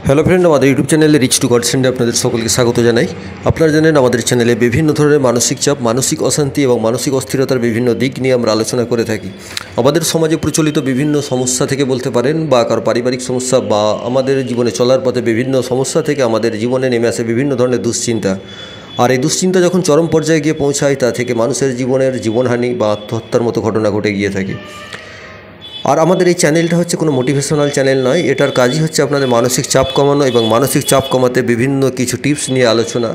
Hello friend, আমাদের YouTube চ্যানেলে rich two god সেন্ডে আপনাদের সকলকে স্বাগত জানাই। আপনারা জানেন আমাদের চ্যানেলে বিভিন্ন ধরনের মানসিক চাপ, মানসিক অশান্তি এবং মানসিক অস্থিরতার বিভিন্ন দিক নিয়ে আমরা আলোচনা করে থাকি। আমাদের সমাজে প্রচলিত বিভিন্ন সমস্যা থেকে বলতে পারেন, বা কারো পারিবারিক সমস্যা, বা আমাদের জীবনে চলার পথে বিভিন্ন সমস্যা থেকে আমাদের জীবনে নেমে আসে বিভিন্ন ধরনের দুশ্চিন্তা। আর এই দুশ্চিন্তা যখন চরম পর্যায়ে গিয়ে পৌঁছায়, তা থেকে মানুষের জীবনহানি বা আত্মহত্যার মতো ঘটনা ঘটে গিয়ে থাকে। আর আমাদের এই চ্যানেলটা হচ্ছে কোনো মোটিভেশনাল চ্যানেল নয়, এটার কাজই হচ্ছে আপনাদের মানসিক চাপ কমানো এবং মানসিক চাপ কমাতে বিভিন্ন কিছু টিপস নিয়ে আলোচনা।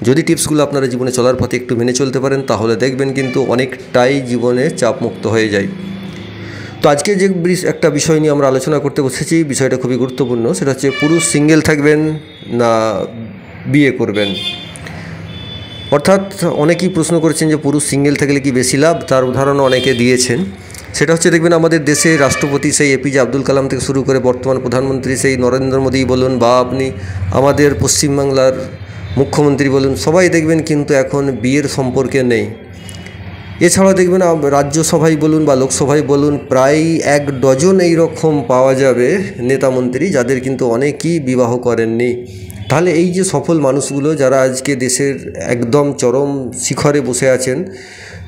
যদি টিপসগুলো আপনারা জীবনে চলার পথে একটু মেনে চলতে পারেন, তাহলে দেখবেন কিন্তু অনেকটাই জীবনে চাপমুক্ত হয়ে যায়। তো আজকে যে একটা বিষয় নিয়ে আমরা আলোচনা করতে বসেছি, বিষয়টা খুবই গুরুত্বপূর্ণ। সেটা হচ্ছে পুরুষ সিঙ্গেল থাকবেন না বিয়ে করবেন। অর্থাৎ অনেকেই প্রশ্ন করেছেন যে পুরুষ সিঙ্গেল থাকলে কি বেশি লাভ, তার উদাহরণ অনেকে দিয়েছেন। সেটা হচ্ছে দেখবেন আমাদের দেশে রাষ্ট্রপতি সেই এপিজে আব্দুল কালাম থেকে শুরু করে বর্তমান প্রধানমন্ত্রী সেই নরেন্দ্র মোদী বলুন, বা আপনি আমাদের পশ্চিমবাংলার মুখ্যমন্ত্রী বলুন, সবাই দেখবেন কিন্তু এখন বিয়ের সম্পর্কে নেই। এছাড়াও দেখবেন রাজ্যসভায় বলুন বা লোকসভায় বলুন, প্রায় 1 ডজন এইরকম পাওয়া যাবে নেতা মন্ত্রী যাদের কিন্তু অনেকেই বিবাহ করেননি। তাহলে এই যে সফল মানুষগুলো যারা আজকে দেশের একদম চরম শিখরে বসে আছেন,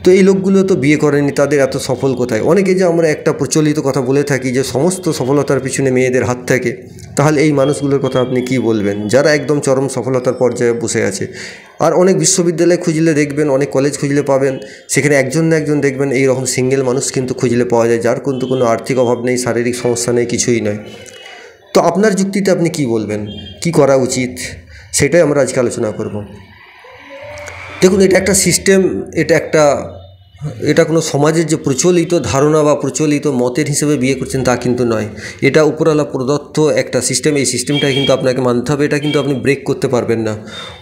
তো এই লোকগুলো তো বিয়ে করেনি, তাদের এত সফল কোথায়? অনেকে যে আমরা একটা প্রচলিত কথা বলে থাকি যে সমস্ত সফলতার পিছনে মেয়েদের হাত থাকে, তাহলে এই মানুষগুলোর কথা আপনি কি বলবেন যারা একদম চরম সফলতার পর্যায়ে বসে আছে? আর অনেক বিশ্ববিদ্যালয় খুঁজলে দেখবেন, অনেক কলেজ খুঁজলে পাবেন, সেখানে একজন না একজন দেখবেন এই রকম সিঙ্গেল মানুষ কিন্তু খুঁজলে পাওয়া যায়, যার কিন্তু কোনো আর্থিক অভাব নেই, শারীরিক সমস্যা নেই, কিছুই নয়। তো আপনার যুক্তিতে আপনি কি বলবেন, কি করা উচিত, সেটাই আমরা আজকে আলোচনা করব। দেখুন, এটা একটা সিস্টেম, এটা কোনো সমাজের যে প্রচলিত ধারণা বা প্রচলিত মতের হিসেবে বিয়ে করছেন তা কিন্তু নয়। এটা উপরওয়ালা প্রদত্ত একটা সিস্টেম। এই সিস্টেমটা কিন্তু আপনাকে মানতে হবে, এটা কিন্তু আপনি ব্রেক করতে পারবেন না।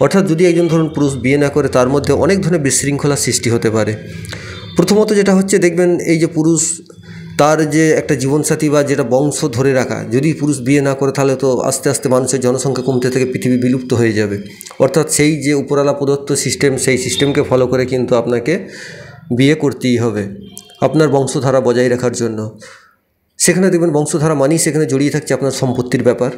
অর্থাৎ যদি একজন ধরুন পুরুষ বিয়ে না করে, তার মধ্যে অনেক ধরনের বিশৃঙ্খলার সৃষ্টি হতে পারে। প্রথমত যেটা হচ্ছে দেখবেন, এই যে পুরুষ তার যে একটা জীবনসাথী বা যেটা বংশ ধরে রাখা, যদি পুরুষ বিয়ে না করে, তাহলে তো আস্তে আস্তে মানুষের জনসংখ্যা কমতে থেকে পৃথিবী বিলুপ্ত হয়ে যাবে। অর্থাৎ সেই যে উপরওয়ালা প্রদত্ত সিস্টেম, সেই সিস্টেমকে ফলো করে কিন্তু আপনাকে বিয়ে করতেই হবে আপনার বংশধারা বজায় রাখার জন্য। সেখানে দেখবেন বংশধারা মানেই সেখানে জড়িয়ে থাকছে আপনার সম্পত্তির ব্যাপার।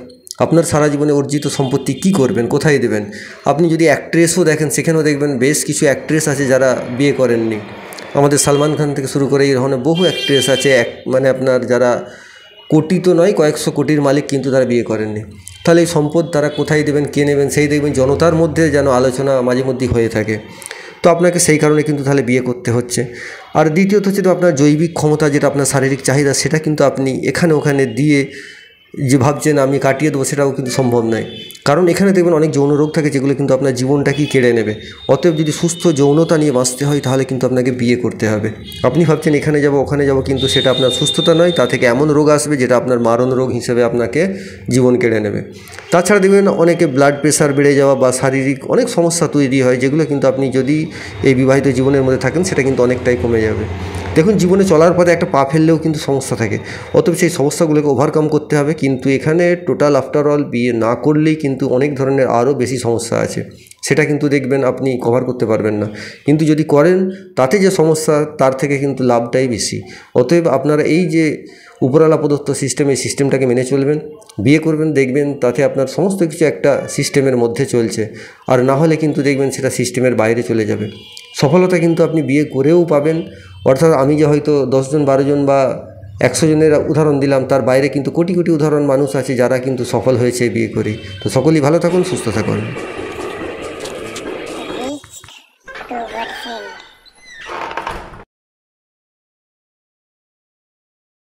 আপনার সারা জীবনে অর্জিত সম্পত্তি কি করবেন, কোথায় দেবেন? আপনি যদি অ্যাক্ট্রেসও দেখেন, সেখানেও দেখবেন বেশ কিছু অ্যাক্ট্রেস আছে যারা বিয়ে করেননি। আমাদের সালমান খান থেকে শুরু করে এই ধরনের বহু অ্যাক্ট্রেস আছে, মানে আপনার যারা কোটি তো নয়, কয়েকশো কোটির মালিক, কিন্তু তারা বিয়ে করেননি। তাহলে এই সম্পদ তারা কোথায় দেবেন, কে নেবেন, সেই দেখবেন জনতার মধ্যে যেন আলোচনা মাঝে মধ্যেই হয়ে থাকে। তো আপনাকে সেই কারণে কিন্তু তাহলে বিয়ে করতে হচ্ছে। আর দ্বিতীয়ত হচ্ছে তো আপনার জৈবিক ক্ষমতা, যেটা আপনার শারীরিক চাহিদা, সেটা কিন্তু আপনি এখানে ওখানে দিয়ে যে ভাবছেন আমি কাটিয়ে দেবো, সেটাও কিন্তু সম্ভব নয়। কারণ এখানে দেখবেন অনেক যৌন রোগ থাকে, যেগুলো কিন্তু আপনার জীবনটাকেই কেড়ে নেবে। অতএব যদি সুস্থ যৌনতা নিয়ে বাঁচতে হয়, তাহলে কিন্তু আপনাকে বিয়ে করতে হবে। আপনি ভাবছেন এখানে যাব ওখানে যাব, কিন্তু সেটা আপনার সুস্থতা নয়, তা থেকে এমন রোগ আসবে যেটা আপনার মারণ রোগ হিসেবে আপনাকে জীবন কেড়ে নেবে। তাছাড়া দেখবেন অনেকে ব্লাড প্রেশার বেড়ে যাওয়া বা শারীরিক অনেক সমস্যা তৈরি হয়, যেগুলো কিন্তু আপনি যদি এই বিবাহিত জীবনের মধ্যে থাকেন, সেটা কিন্তু অনেকটাই কমে যাবে। দেখুন, জীবনে চলার পথে একটা পা ফেললেও কিন্তু সমস্যা থাকে, অতএব সেই সমস্যাগুলোকে ওভারকাম করতে হবে। কিন্তু এখানে টোটাল আফটার অল বিয়ে না করলেই কিন্তু অনেক ধরনের আরও বেশি সমস্যা আছে, সেটা কিন্তু দেখবেন আপনি কভার করতে পারবেন না। কিন্তু যদি করেন, তাতে যে সমস্যা, তার থেকে কিন্তু লাভটাই বেশি। অতএব আপনারা এই যে উপরওয়ালা প্রদত্ত সিস্টেম, এই সিস্টেমটাকে মেনে চলবেন, বিয়ে করবেন, দেখবেন তাতে আপনার সমস্ত কিছু একটা সিস্টেমের মধ্যে চলছে। আর না হলে কিন্তু দেখবেন সেটা সিস্টেমের বাইরে চলে যাবে। সফলতা কিন্তু আপনি বিয়ে করেও পাবেন। অর্থাৎ আমি যে হয়তো 10 জন 12 জন বা 100 জনের উদাহরণ দিলাম, তার বাইরে কিন্তু কোটি কোটি উদাহরণ মানুষ আছে যারা কিন্তু সফল হয়েছে বিয়ে করে। তো সকলেই ভালো থাকুন, সুস্থ থাকুন।